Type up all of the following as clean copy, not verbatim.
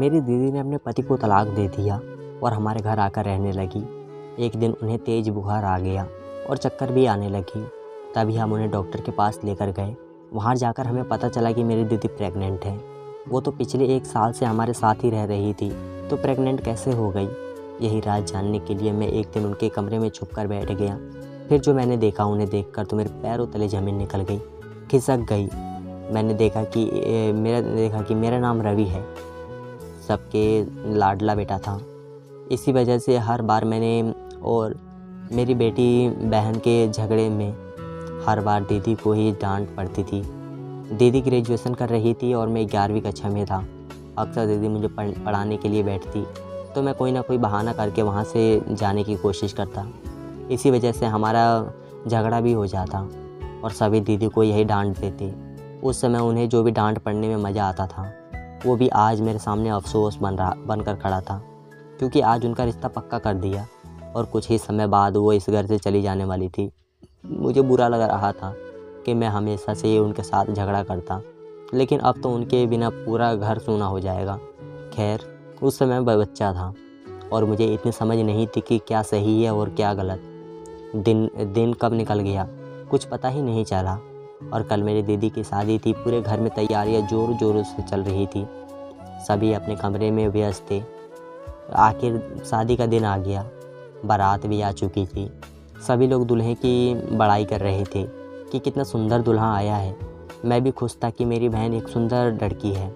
मेरी दीदी ने अपने पति को तलाक दे दिया और हमारे घर आकर रहने लगी। एक दिन उन्हें तेज़ बुखार आ गया और चक्कर भी आने लगी। तभी हम उन्हें डॉक्टर के पास लेकर गए। वहाँ जाकर हमें पता चला कि मेरी दीदी प्रेग्नेंट है। वो तो पिछले 1 साल से हमारे साथ ही रह रही थी, तो प्रेग्नेंट कैसे हो गई? यही राज जानने के लिए मैं एक दिन उनके कमरे में छुप कर बैठ गया। फिर जो मैंने देखा, उन्हें देखकर तो मेरे पैरों तले ज़मीन निकल गई, खिसक गई। मैंने देखा कि मेरा नाम रवि है, सबके लाडला बेटा था। इसी वजह से हर बार मैंने और मेरी बेटी बहन के झगड़े में हर बार दीदी को ही डांट पड़ती थी। दीदी ग्रेजुएशन कर रही थी और मैं 11वीं कक्षा में था। अक्सर दीदी मुझे पढ़ाने के लिए बैठती, तो मैं कोई ना कोई बहाना करके वहाँ से जाने की कोशिश करता। इसी वजह से हमारा झगड़ा भी हो जाता और सभी दीदी को यही डांट देते। उस समय उन्हें जो भी डांट पड़ने में मज़ा आता था, वो भी आज मेरे सामने अफसोस बनकर खड़ा था, क्योंकि आज उनका रिश्ता पक्का कर दिया और कुछ ही समय बाद वो इस घर से चली जाने वाली थी। मुझे बुरा लग रहा था कि मैं हमेशा से उनके साथ झगड़ा करता, लेकिन अब तो उनके बिना पूरा घर सूना हो जाएगा। खैर, उस समय मैं बच्चा था और मुझे इतनी समझ नहीं थी कि क्या सही है और क्या गलत। दिन कब निकल गया कुछ पता ही नहीं चला और कल मेरी दीदी की शादी थी। पूरे घर में तैयारियां जोरों जोरों से चल रही थी। सभी अपने कमरे में व्यस्त थे। आखिर शादी का दिन आ गया, बारात भी आ चुकी थी। सभी लोग दूल्हे की बड़ाई कर रहे थे कि कितना सुंदर दूल्हा आया है। मैं भी खुश था कि मेरी बहन एक सुंदर लड़की है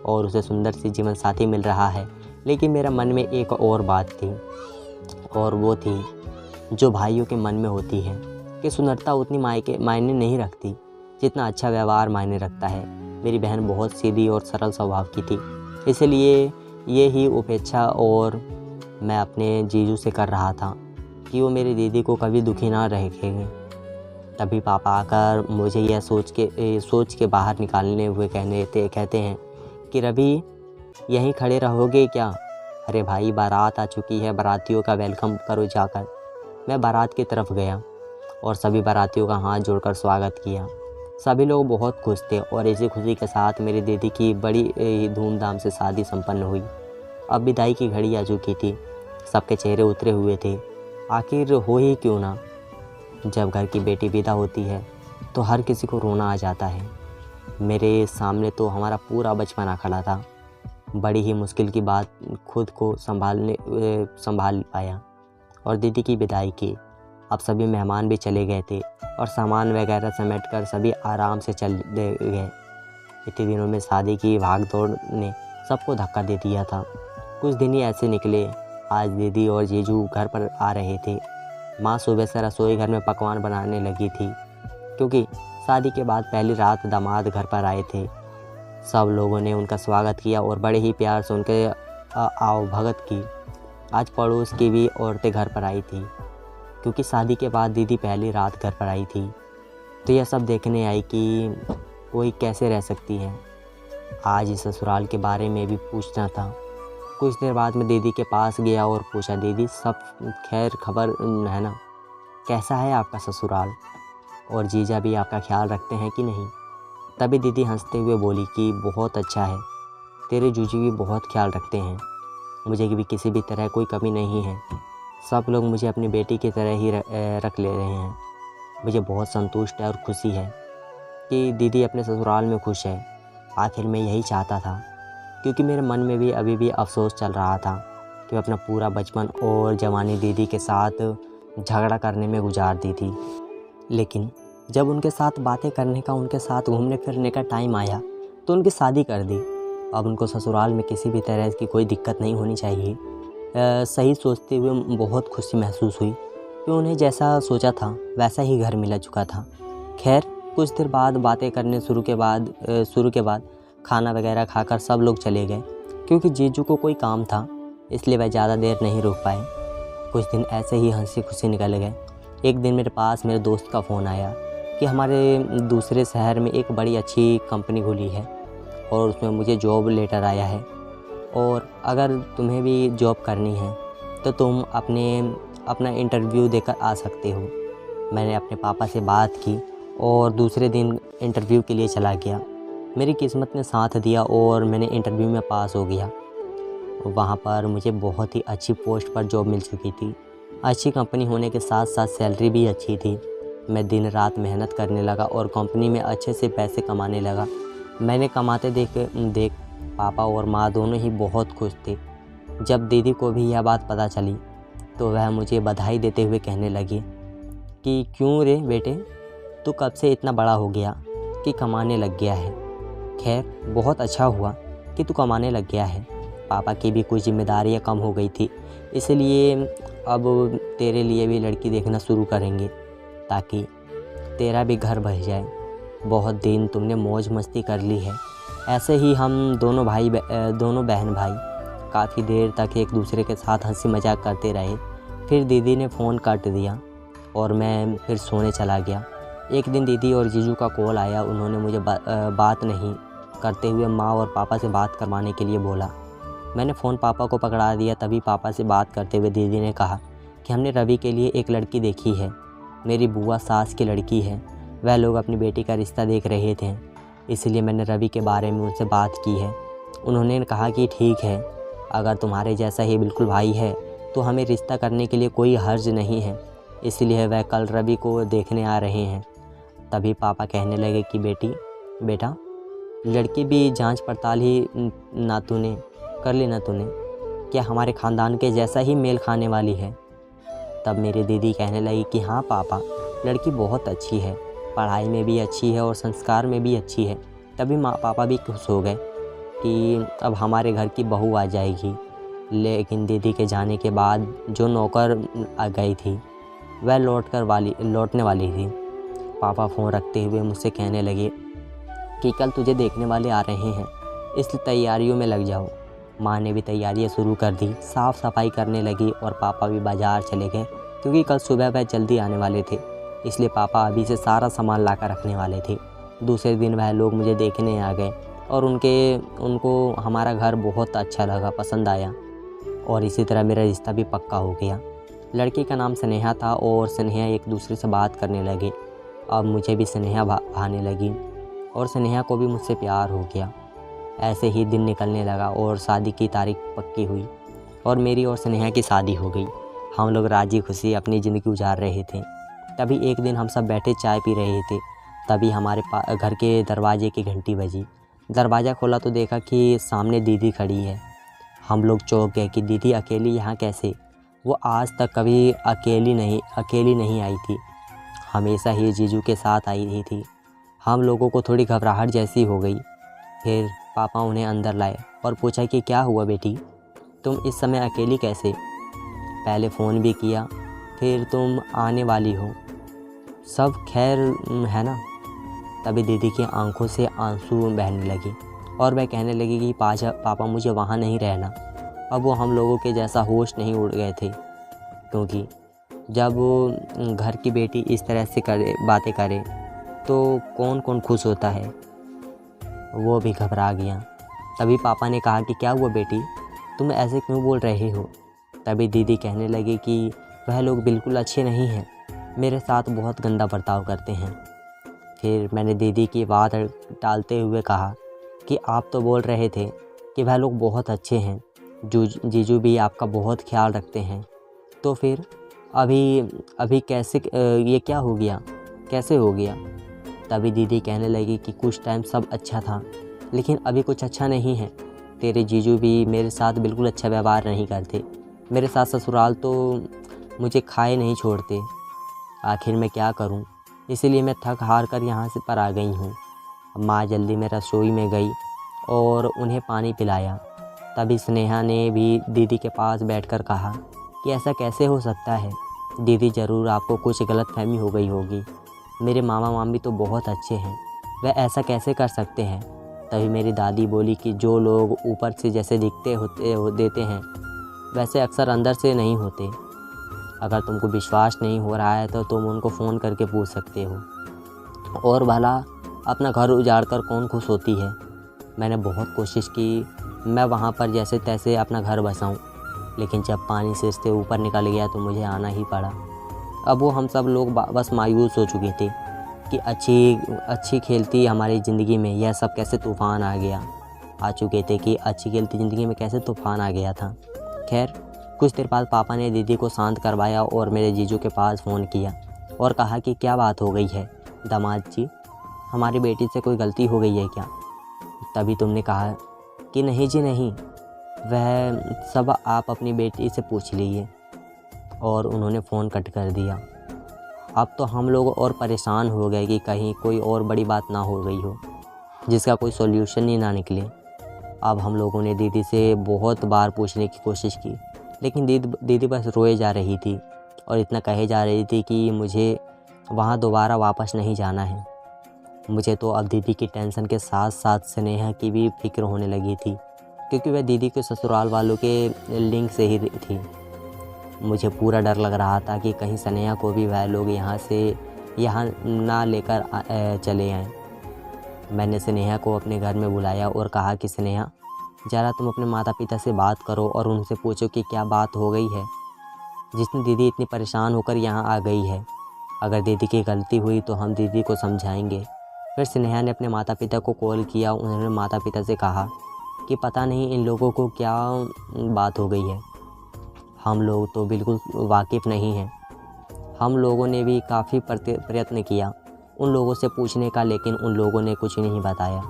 और उसे सुंदर सी जीवन साथी मिल रहा है। लेकिन मेरा मन में एक और बात थी, और वो थी जो भाइयों के मन में होती है कि सुंदरता उतनी मायने नहीं रखती जितना अच्छा व्यवहार मायने रखता है। मेरी बहन बहुत सीधी और सरल स्वभाव की थी, इसलिए ये ही उपेक्षा और मैं अपने जीजू से कर रहा था कि वो मेरी दीदी को कभी दुखी ना रखेंगे। तभी पापा आकर मुझे यह सोच के बाहर निकालने हुए कहते हैं कि रवि, यहीं खड़े रहोगे क्या? अरे भाई, बारात आ चुकी है, बारातियों का वेलकम करो जाकर। मैं बारात की तरफ गया और सभी बारातियों का हाथ जोड़कर स्वागत किया। सभी लोग बहुत खुश थे और इसी खुशी के साथ मेरी दीदी की बड़ी धूमधाम से शादी संपन्न हुई। अब विदाई की घड़ी आ चुकी थी। सबके चेहरे उतरे हुए थे। आखिर हो ही क्यों ना, जब घर की बेटी विदा होती है तो हर किसी को रोना आ जाता है। मेरे सामने तो हमारा पूरा बचपन आ खड़ा था। बड़ी ही मुश्किल की बात खुद को संभाल पाया और दीदी की विदाई की। अब सभी मेहमान भी चले गए थे और सामान वगैरह समेटकर सभी आराम से चले गए। इतने दिनों में शादी की भागदौड़ ने सबको धक्का दे दिया था। कुछ दिन ही ऐसे निकले। आज दीदी और जीजू घर पर आ रहे थे। माँ सुबह से रसोई घर में पकवान बनाने लगी थी, क्योंकि शादी के बाद पहली रात दामाद घर पर आए थे। सब लोगों ने उनका स्वागत किया और बड़े ही प्यार से उनके आवभगत की। आज पड़ोस की भी औरतें घर पर आई थी, क्योंकि शादी के बाद दीदी पहली रात घर पर आई थी। तो यह सब देखने आई कि कोई कैसे रह सकती है। आज इस ससुराल के बारे में भी पूछना था। कुछ देर बाद मैं दीदी के पास गया और पूछा, दीदी सब खैर खबर है ना? कैसा है आपका ससुराल और जीजा भी आपका ख्याल रखते हैं कि नहीं? तभी दीदी हंसते हुए बोली कि बहुत अच्छा है, तेरे जीजू भी बहुत ख्याल रखते हैं। मुझे भी किसी भी तरह कोई कमी नहीं है। सब लोग मुझे अपनी बेटी की तरह ही रख ले रहे हैं। मुझे बहुत संतुष्ट है और खुशी है कि दीदी अपने ससुराल में खुश है। आखिर मैं यही चाहता था, क्योंकि मेरे मन में भी अभी भी अफसोस चल रहा था कि मैं अपना पूरा बचपन और जवानी दीदी के साथ झगड़ा करने में गुजार दी थी। लेकिन जब उनके साथ बातें करने का, उनके साथ घूमने फिरने का टाइम आया तो उनकी शादी कर दी। अब उनको ससुराल में किसी भी तरह की कोई दिक्कत नहीं होनी चाहिए। सही सोचते हुए बहुत खुशी महसूस हुई कि उन्हें जैसा सोचा था वैसा ही घर मिला चुका था। खैर, कुछ देर बाद बातें करने शुरू के बाद खाना वगैरह खाकर सब लोग चले गए, क्योंकि जीजू को कोई काम था, इसलिए वह ज़्यादा देर नहीं रुक पाए। कुछ दिन ऐसे ही हंसी खुशी निकल गए। एक दिन मेरे पास मेरे दोस्त का फ़ोन आया कि हमारे दूसरे शहर में एक बड़ी अच्छी कंपनी खुली है और उसमें मुझे जॉब लेटर आया है, और अगर तुम्हें भी जॉब करनी है तो तुम अपना इंटरव्यू देकर आ सकते हो। मैंने अपने पापा से बात की और दूसरे दिन इंटरव्यू के लिए चला गया। मेरी किस्मत ने साथ दिया और मैंने इंटरव्यू में पास हो गया। वहाँ पर मुझे बहुत ही अच्छी पोस्ट पर जॉब मिल चुकी थी। अच्छी कंपनी होने के साथ साथ सैलरी भी अच्छी थी। मैं दिन रात मेहनत करने लगा और कंपनी में अच्छे से पैसे कमाने लगा। मैंने कमाते देख पापा और माँ दोनों ही बहुत खुश थे। जब दीदी को भी यह बात पता चली तो वह मुझे बधाई देते हुए कहने लगी कि क्यों रे बेटे, तू कब से इतना बड़ा हो गया कि कमाने लग गया है। खैर बहुत अच्छा हुआ कि तू कमाने लग गया है। पापा की भी कुछ जिम्मेदारियाँ कम हो गई थी, इसलिए अब तेरे लिए भी लड़की देखना शुरू करेंगे ताकि तेरा भी घर बस जाए। बहुत दिन तुमने मौज मस्ती कर ली है। ऐसे ही हम दोनों बहन भाई काफ़ी देर तक एक दूसरे के साथ हंसी मजाक करते रहे। फिर दीदी ने फ़ोन काट दिया और मैं फिर सोने चला गया। एक दिन दीदी और जीजू का कॉल आया। उन्होंने मुझे बात नहीं करते हुए माँ और पापा से बात करवाने के लिए बोला। मैंने फ़ोन पापा को पकड़ा दिया। तभी पापा से बात करते हुए दीदी ने कहा कि हमने रवि के लिए एक लड़की देखी है। मेरी बुआ सास की लड़की है। वह लोग अपनी बेटी का रिश्ता देख रहे थे, इसलिए मैंने रवि के बारे में उनसे बात की है। उन्होंने कहा कि ठीक है, अगर तुम्हारे जैसा ही बिल्कुल भाई है तो हमें रिश्ता करने के लिए कोई हर्ज नहीं है। इसलिए वह कल रवि को देखने आ रहे हैं। तभी पापा कहने लगे कि बेटा लड़की भी जांच पड़ताल ही ना तूने कर ली ना तूने, क्या हमारे ख़ानदान के जैसा ही मेल खाने वाली है। तब मेरी दीदी कहने लगी कि हाँ पापा, लड़की बहुत अच्छी है, पढ़ाई में भी अच्छी है और संस्कार में भी अच्छी है। तभी माँ पापा भी खुश हो गए कि अब हमारे घर की बहू आ जाएगी। लेकिन दीदी के जाने के बाद जो नौकर आ गई थी वह लौटने वाली थी। पापा फ़ोन रखते हुए मुझसे कहने लगे कि कल तुझे देखने वाले आ रहे हैं, इसलिए तैयारियों में लग जाओ। माँ ने भी तैयारियां शुरू कर दी, साफ़ सफाई करने लगी और पापा भी बाज़ार चले गए क्योंकि कल सुबह वह जल्दी आने वाले थे। इसलिए पापा अभी से सारा सामान ला कर रखने वाले थे। दूसरे दिन वह लोग मुझे देखने आ गए और उनको हमारा घर बहुत अच्छा लगा, पसंद आया और इसी तरह मेरा रिश्ता भी पक्का हो गया। लड़की का नाम स्नेहा था और स्नेहा एक दूसरे से बात करने लगे। अब मुझे भी स्नेहा भाने लगी और स्नेहा को भी मुझसे प्यार हो गया। ऐसे ही दिन निकलने लगा और शादी की तारीख पक्की हुई और मेरी और स्नेहा की शादी हो गई। हम लोग राजी खुशी अपनी ज़िंदगी गुजार रहे थे। तभी एक दिन हम सब बैठे चाय पी रहे थे। तभी हमारे घर के दरवाजे की घंटी बजी। दरवाज़ा खोला तो देखा कि सामने दीदी खड़ी है। हम लोग चौंक गए कि दीदी अकेली यहाँ कैसे। वो आज तक कभी अकेली नहीं आई थी, हमेशा ही जीजू के साथ आई रही थी। हम लोगों को थोड़ी घबराहट जैसी हो गई। फिर पापा उन्हें अंदर लाए और पूछा कि क्या हुआ बेटी, तुम इस समय अकेली कैसे? पहले फ़ोन भी किया, फिर तुम आने वाली हो, सब खैर है ना? तभी दीदी की आंखों से आंसू बहने लगे और वह कहने लगी कि पापा मुझे वहाँ नहीं रहना। अब वो हम लोगों के जैसा होश नहीं उड़ गए थे, क्योंकि जब घर की बेटी इस तरह से बातें करे तो कौन कौन खुश होता है। वो भी घबरा गया। तभी पापा ने कहा कि क्या हुआ बेटी, तुम ऐसे क्यों बोल रहे हो? तभी दीदी कहने लगी कि वह लोग बिल्कुल अच्छे नहीं हैं, मेरे साथ बहुत गंदा बर्ताव करते हैं। फिर मैंने दीदी की बात टालते हुए कहा कि आप तो बोल रहे थे कि वह लोग बहुत अच्छे हैं, जीजू भी आपका बहुत ख्याल रखते हैं, तो फिर अभी कैसे ये क्या हो गया, कैसे हो गया? तभी दीदी कहने लगी कि कुछ टाइम सब अच्छा था, लेकिन अभी कुछ अच्छा नहीं है। तेरे जीजू भी मेरे साथ बिल्कुल अच्छा व्यवहार नहीं करते। मेरे साथ ससुराल तो मुझे खाए नहीं छोड़ते। आखिर मैं क्या करूं? इसीलिए मैं थक हार कर यहाँ से पर आ गई हूँ। माँ जल्दी में रसोई में गई और उन्हें पानी पिलाया। तभी स्नेहा ने भी दीदी के पास बैठकर कहा कि ऐसा कैसे हो सकता है दीदी, ज़रूर आपको कुछ गलतफहमी हो गई होगी। मेरे मामा मामी तो बहुत अच्छे हैं, वह ऐसा कैसे कर सकते हैं? तभी मेरी दादी बोली कि जो लोग ऊपर से जैसे देते हैं वैसे अक्सर अंदर से नहीं होते। अगर तुमको विश्वास नहीं हो रहा है तो तुम उनको फ़ोन करके पूछ सकते हो। और भला अपना घर उजाड़ कर कौन खुश होती है? मैंने बहुत कोशिश की मैं वहाँ पर जैसे तैसे अपना घर बसाऊँ, लेकिन जब पानी सिर से ऊपर निकल गया तो मुझे आना ही पड़ा। अब वो हम सब लोग बस मायूस हो चुके थे कि अच्छी खेलती हमारी ज़िंदगी में यह सब कैसे तूफ़ान आ गया। आ चुके थे कि अच्छी खेलती ज़िंदगी में कैसे तूफ़ान आ गया था। खैर कुछ देर बाद पापा ने दीदी को शांत करवाया और मेरे जीजू के पास फ़ोन किया और कहा कि क्या बात हो गई है दामाद जी, हमारी बेटी से कोई गलती हो गई है क्या? तभी तुमने कहा कि नहीं जी नहीं, वह सब आप अपनी बेटी से पूछ लीजिए, और उन्होंने फ़ोन कट कर दिया। अब तो हम लोग और परेशान हो गए कि कहीं कोई और बड़ी बात ना हो गई हो जिसका कोई सॉल्यूशन ही ना निकले। अब हम लोगों ने दीदी से बहुत बार पूछने की कोशिश की, लेकिन दीदी बस रोए जा रही थी और इतना कहे जा रही थी कि मुझे वहाँ दोबारा वापस नहीं जाना है। मुझे तो अब दीदी की टेंशन के साथ साथ स्नेहा की भी फिक्र होने लगी थी, क्योंकि वह दीदी के ससुराल वालों के लिंक से ही थी। मुझे पूरा डर लग रहा था कि कहीं स्नेहा को भी वह लोग यहाँ ना लेकर चले आएँ। मैंने स्नेहा को अपने घर में बुलाया और कहा कि स्नेहा, ज़रा तुम अपने माता पिता से बात करो और उनसे पूछो कि क्या बात हो गई है जिसने दीदी इतनी परेशान होकर यहाँ आ गई है। अगर दीदी की गलती हुई तो हम दीदी को समझाएंगे। फिर स्नेहा ने अपने माता पिता को कॉल किया। उन्होंने माता पिता से कहा कि पता नहीं इन लोगों को क्या बात हो गई है, हम लोग तो बिल्कुल वाकिफ़ नहीं हैं। हम लोगों ने भी काफ़ी प्रयत्न किया उन लोगों से पूछने का, लेकिन उन लोगों ने कुछ नहीं बताया।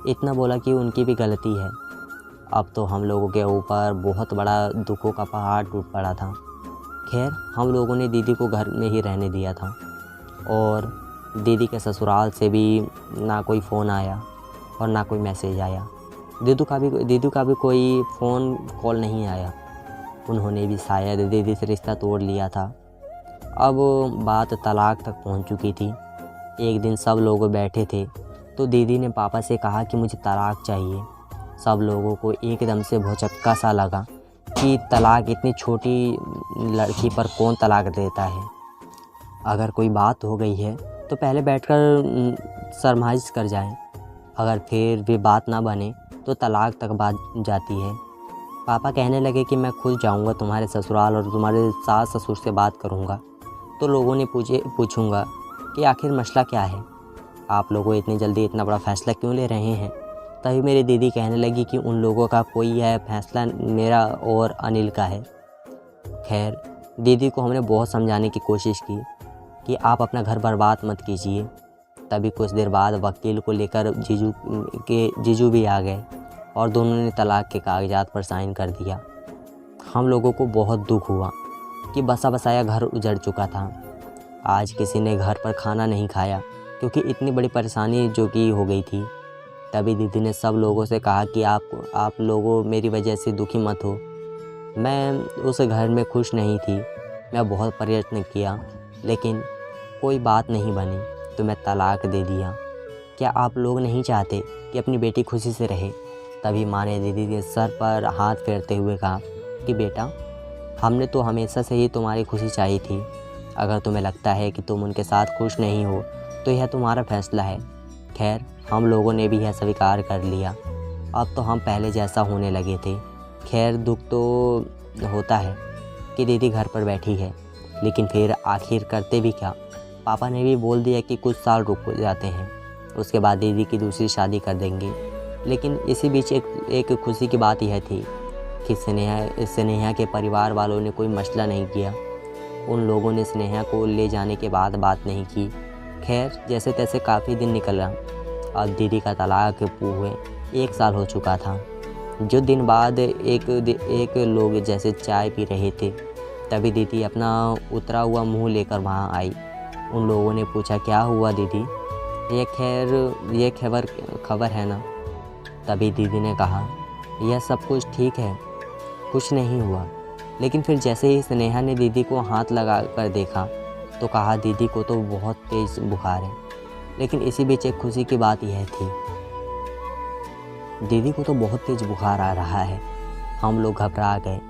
इतना बोला कि उनकी भी गलती है। अब तो हम लोगों के ऊपर बहुत बड़ा दुखों का पहाड़ टूट पड़ा था। खैर हम लोगों ने दीदी को घर में ही रहने दिया था और दीदी के ससुराल से भी ना कोई फ़ोन आया और ना कोई मैसेज आया। दीदी का भी कोई फ़ोन कॉल नहीं आया। उन्होंने भी शायद दीदी से रिश्ता तोड़ लिया था। अब बात तलाक तक पहुंच चुकी थी। एक दिन सब लोग बैठे थे तो दीदी ने पापा से कहा कि मुझे तलाक चाहिए। सब लोगों को एकदम से भौचक्का सा लगा कि तलाक, इतनी छोटी लड़की पर कौन तलाक देता है। अगर कोई बात हो गई है तो पहले बैठकर सरमाइश कर जाएं। अगर फिर भी बात ना बने तो तलाक तक बात जाती है। पापा कहने लगे कि मैं खुद जाऊंगा तुम्हारे ससुराल और तुम्हारे सास ससुर से बात करूंगा, तो लोगों ने पूछूंगा कि आखिर मसला क्या है, आप लोगों इतनी जल्दी इतना बड़ा फ़ैसला क्यों ले रहे हैं। तभी मेरी दीदी कहने लगी कि उन लोगों का कोई है फ़ैसला, मेरा और अनिल का है। खैर दीदी को हमने बहुत समझाने की कोशिश की कि आप अपना घर बर्बाद मत कीजिए। तभी कुछ देर बाद वकील को लेकर जीजू भी आ गए और दोनों ने तलाक के कागजात पर साइन कर दिया। हम लोगों को बहुत दुख हुआ कि बसा बसाया घर उजड़ चुका था। आज किसी ने घर पर खाना नहीं खाया क्योंकि इतनी बड़ी परेशानी जो कि हो गई थी। तभी दीदी ने सब लोगों से कहा कि आप लोगों मेरी वजह से दुखी मत हो। मैं उस घर में खुश नहीं थी। मैं बहुत प्रयत्न किया लेकिन कोई बात नहीं बनी तो मैं तलाक दे दिया। क्या आप लोग नहीं चाहते कि अपनी बेटी खुशी से रहे? तभी माँ ने दीदी के सर पर हाथ फेरते हुए कहा कि बेटा, हमने तो हमेशा से ही तुम्हारी खुशी चाही थी। अगर तुम्हें लगता है कि तुम उनके साथ खुश नहीं हो तो यह तुम्हारा फैसला है। खैर हम लोगों ने भी यह स्वीकार कर लिया। अब तो हम पहले जैसा होने लगे थे। खैर दुख तो होता है कि दीदी घर पर बैठी है, लेकिन फिर आखिर करते भी क्या। पापा ने भी बोल दिया कि कुछ साल रुक जाते हैं, उसके बाद दीदी की दूसरी शादी कर देंगे। लेकिन इसी बीच एक खुशी की बात यह थी कि स्नेहा के परिवार वालों ने कोई मसला नहीं किया। उन लोगों ने स्नेहा को ले जाने के बाद बात नहीं की। खैर जैसे तैसे काफ़ी दिन निकला। अब दीदी का तलाक हुए 1 साल हो चुका था। जो दिन बाद एक लोग जैसे चाय पी रहे थे, तभी दीदी अपना उतरा हुआ मुंह लेकर वहाँ आई। उन लोगों ने पूछा क्या हुआ दीदी, ये खबर है ना? तभी दीदी ने कहा यह सब कुछ ठीक है, कुछ नहीं हुआ। लेकिन फिर जैसे ही स्नेहा ने दीदी को हाथ लगा कर देखा तो कहा दीदी को तो बहुत तेज़ बुखार है। लेकिन इसी बीच एक खुशी की बात यह थी, दीदी को तो बहुत तेज़ बुखार आ रहा है। हम लोग घबरा गए।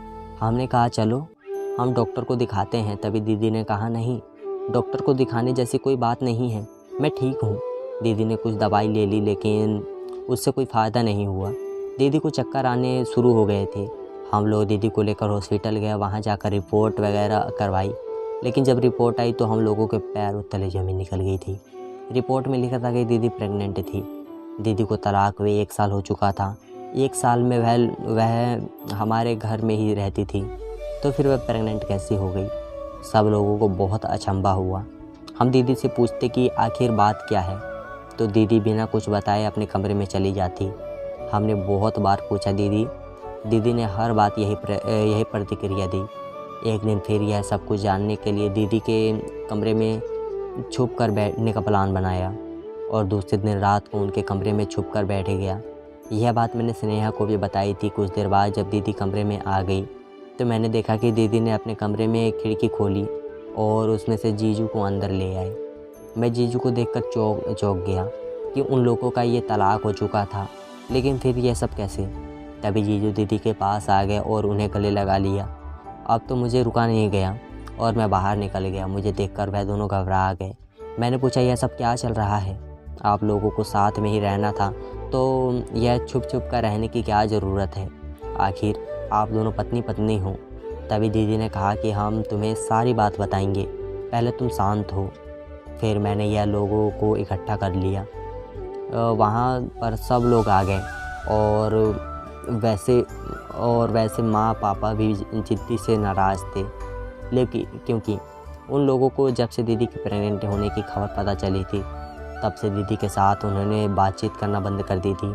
हमने कहा चलो हम डॉक्टर को दिखाते हैं। तभी दीदी ने कहा नहीं, डॉक्टर को दिखाने जैसी कोई बात नहीं है, मैं ठीक हूँ। दीदी ने कुछ दवाई ले ली लेकिन उससे कोई फ़ायदा नहीं हुआ। दीदी को चक्कर आने शुरू हो गए थे। हम लोग दीदी को लेकर हॉस्पिटल गए, वहाँ जाकर रिपोर्ट वगैरह करवाई। लेकिन जब रिपोर्ट आई तो हम लोगों के पैर तले ज़मीन निकल गई थी। रिपोर्ट में लिखा था कि दीदी प्रेग्नेंट थी। दीदी को तलाक हुए 1 साल हो चुका था। 1 साल में वह हमारे घर में ही रहती थी, तो फिर वह प्रेग्नेंट कैसे हो गई? सब लोगों को बहुत अचंभा हुआ। हम दीदी से पूछते कि आखिर बात क्या है, तो दीदी बिना कुछ बताए अपने कमरे में चली जाती। हमने बहुत बार पूछा दीदी ने हर बात यही प्रतिक्रिया दी। एक दिन फिर यह सब कुछ जानने के लिए दीदी के कमरे में छुप कर बैठने का प्लान बनाया और दूसरे दिन रात को उनके कमरे में छुप कर बैठ गया। यह बात मैंने स्नेहा को भी बताई थी। कुछ देर बाद जब दीदी कमरे में आ गई तो मैंने देखा कि दीदी ने अपने कमरे में एक खिड़की खोली और उसमें से जीजू को अंदर ले आए। मैं जीजू को देखकर चौंक गया कि उन लोगों का ये तलाक हो चुका था, लेकिन फिर यह सब कैसे? तभी जीजू दीदी के पास आ गए और उन्हें गले लगा लिया। अब तो मुझे रुका नहीं गया और मैं बाहर निकल गया। मुझे देखकर वह दोनों घबरा गए। मैंने पूछा, यह सब क्या चल रहा है? आप लोगों को साथ में ही रहना था, तो यह छुप कर रहने की क्या ज़रूरत है? आखिर आप दोनों पत्नी पत्नी हो। तभी दीदी ने कहा कि हम तुम्हें सारी बात बताएंगे, पहले तुम शांत हो। फिर मैंने यह लोगों को इकट्ठा कर लिया। वहाँ पर सब लोग आ गए और वैसे माँ पापा भी जिद्दी से नाराज़ थे, लेकिन क्योंकि उन लोगों को जब से दीदी के प्रेग्नेंट होने की खबर पता चली थी, तब से दीदी के साथ उन्होंने बातचीत करना बंद कर दी थी।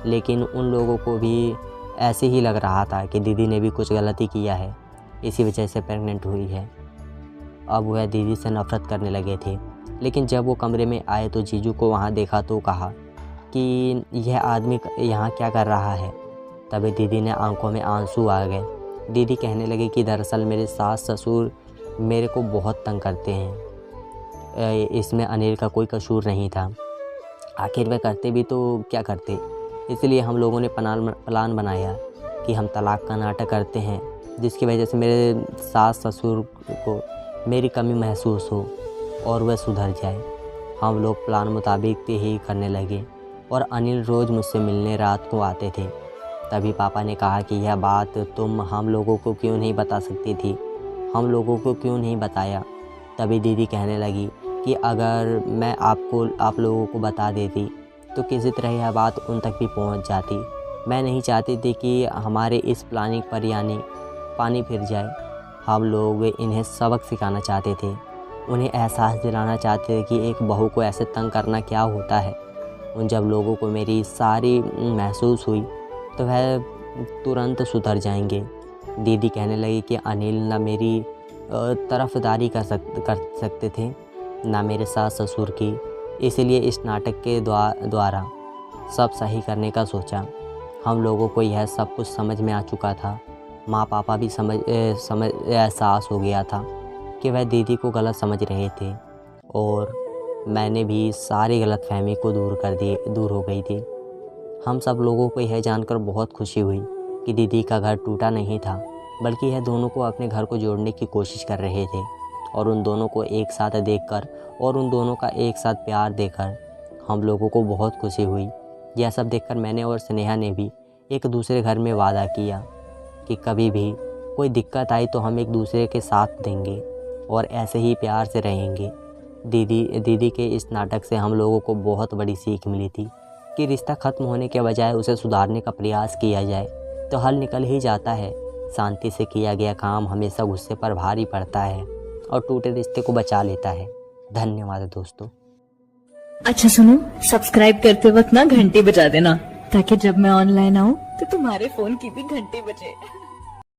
लेकिन उन लोगों को भी ऐसे ही लग रहा था कि दीदी ने भी कुछ गलती किया है, इसी वजह से प्रेग्नेंट हुई है। अब वह दीदी से नफ़रत करने लगे थे। लेकिन जब वो कमरे में आए तो जीजू को वहाँ देखा तो कहा कि यह आदमी यहाँ क्या कर रहा है? तभी दीदी ने आंखों में आंसू आ गए। दीदी कहने लगे कि दरअसल मेरे सास ससुर मेरे को बहुत तंग करते हैं, इसमें अनिल का कोई कसूर नहीं था। आखिर वह करते भी तो क्या करते? इसलिए हम लोगों ने प्लान बनाया कि हम तलाक का नाटक करते हैं, जिसकी वजह से मेरे सास ससुर को मेरी कमी महसूस हो और वह सुधर जाए। हम लोग प्लान मुताबिक ही करने लगे और अनिल रोज़ मुझसे मिलने रात को आते थे। तभी पापा ने कहा कि यह बात तुम हम लोगों को क्यों नहीं बता सकती थी, हम लोगों को क्यों नहीं बताया? तभी दीदी कहने लगी कि अगर मैं आप लोगों को बता देती तो किसी तरह यह बात उन तक भी पहुंच जाती। मैं नहीं चाहती थी कि हमारे इस प्लानिंग पर यानी पानी फिर जाए। हम लोग इन्हें सबक सिखाना चाहते थे, उन्हें एहसास दिलाना चाहते थे कि एक बहू को ऐसे तंग करना क्या होता है। उन जब लोगों को मेरी सारी महसूस हुई तो वह तुरंत सुधर जाएंगे। दीदी कहने लगी कि अनिल ना मेरी तरफदारी कर सकते थे, ना मेरे सास ससुर की, इसलिए इस नाटक के द्वारा सब सही करने का सोचा। हम लोगों को यह सब कुछ समझ में आ चुका था। माँ पापा भी समझ एहसास हो गया था कि वह दीदी को गलत समझ रहे थे और मैंने भी सारी गलतफहमी को दूर हो गई थी। हम सब लोगों को यह जानकर बहुत खुशी हुई कि दीदी का घर टूटा नहीं था, बल्कि यह दोनों को अपने घर को जोड़ने की कोशिश कर रहे थे। और उन दोनों को एक साथ देखकर और उन दोनों का एक साथ प्यार देखकर हम लोगों को बहुत खुशी हुई। यह सब देखकर मैंने और स्नेहा ने भी एक दूसरे घर में वादा किया कि कभी भी कोई दिक्कत आई तो हम एक दूसरे के साथ देंगे और ऐसे ही प्यार से रहेंगे। दीदी के इस नाटक से हम लोगों को बहुत बड़ी सीख मिली थी कि रिश्ता ख़त्म होने के बजाय उसे सुधारने का प्रयास किया जाए तो हल निकल ही जाता है। शांति से किया गया काम हमेशा गुस्से पर भारी पड़ता है और टूटे रिश्ते को बचा लेता है। धन्यवाद दोस्तों। अच्छा सुनो, सब्सक्राइब करते वक्त ना घंटी बजा देना, ताकि जब मैं ऑनलाइन आऊँ तो तुम्हारे फोन की भी घंटी बजे।